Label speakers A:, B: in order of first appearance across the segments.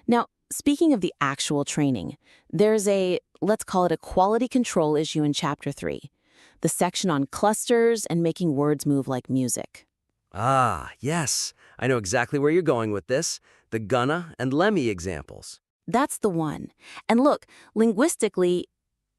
A: Now, speaking of the actual training, there's let's call it a quality control issue in Chapter 3, the section on clusters and making words move like music.
B: Ah, yes. I know exactly where you're going with this. The gonna and lemmy examples.
A: That's the one. And look, linguistically,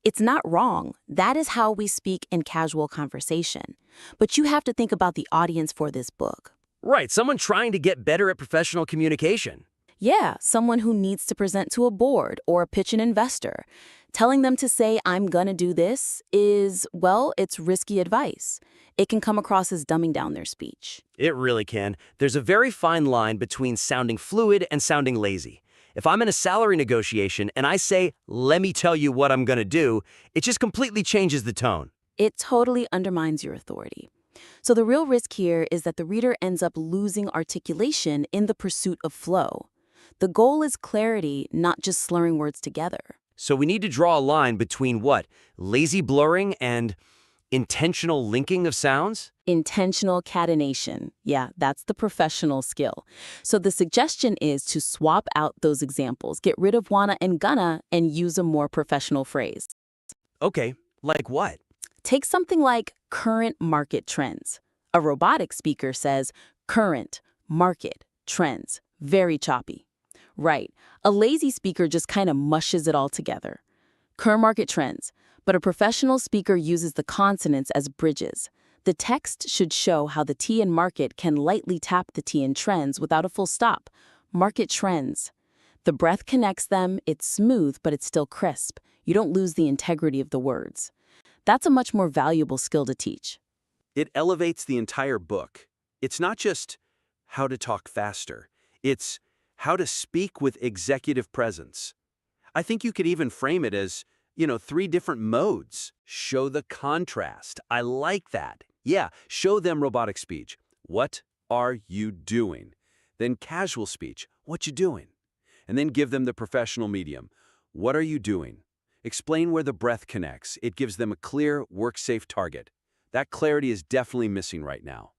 A: it's not wrong. That is how we speak in casual conversation. But you have to think about the audience for this book.
B: Right, someone trying to get better at professional communication.
A: Yeah, someone who needs to present to a board or pitch an investor. Telling them to say, I'm gonna do this is, well, it's risky advice. It can come across as dumbing down their speech.
B: It really can. There's a very fine line between sounding fluid and sounding lazy. If I'm in a salary negotiation and I say, let me tell you what I'm gonna do, it just completely changes the tone.
A: It totally undermines your authority. So the real risk here is that the reader ends up losing articulation in the pursuit of flow. The goal is clarity, not just slurring words together.
B: So we need to draw a line between what? Lazy blurring and intentional linking of sounds?
A: Intentional catenation. Yeah, that's the professional skill. So the suggestion is to swap out those examples, get rid of wanna and gonna, and use a more professional phrase.
B: Okay, like what?
A: Take something like current market trends. A robotic speaker says current market trends. Very choppy. Right. A lazy speaker just kind of mushes it all together. Current market trends. But a professional speaker uses the consonants as bridges. The text should show how the T in market can lightly tap the T in trends without a full stop. Market trends. The breath connects them, it's smooth, but it's still crisp. You don't lose the integrity of the words. That's a much more valuable skill to teach.
C: It elevates the entire book. It's not just how to talk faster. It's how to speak with executive presence. I think you could even frame it as, 3 different modes. Show the contrast. I like that. Yeah, show them robotic speech. What are you doing? Then casual speech. What you doing? And then give them the professional medium. What are you doing? Explain where the breath connects. It gives them a clear, work-safe target. That clarity is definitely missing right now.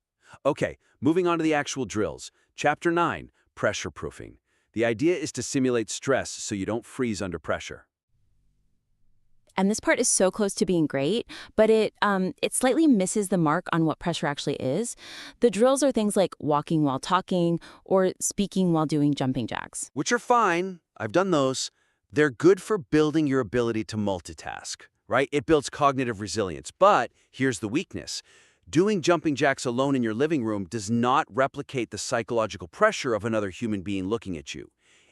C: Okay, moving on to the actual drills. Chapter 9, pressure proofing. The idea is to simulate stress so you don't freeze under pressure.
A: And this part is so close to being great, but it slightly misses the mark on what pressure actually is. The drills are things like walking while talking or speaking while doing jumping jacks.
C: Which are fine. I've done those. They're good for building your ability to multitask, right? It builds cognitive resilience. But here's the weakness. Doing jumping jacks alone in your living room does not replicate the psychological pressure of another human being looking at you.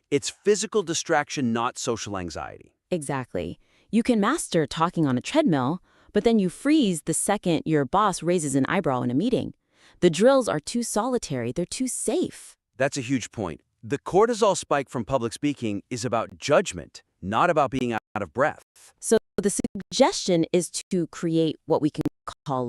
C: It's physical distraction, not social anxiety.
A: Exactly. You can master talking on a treadmill, but then you freeze the second your boss raises an eyebrow in a meeting. The drills are too solitary, they're too safe.
C: That's a huge point. The cortisol spike from public speaking is about judgment, not about being out of breath.
A: So the suggestion is to create what we can call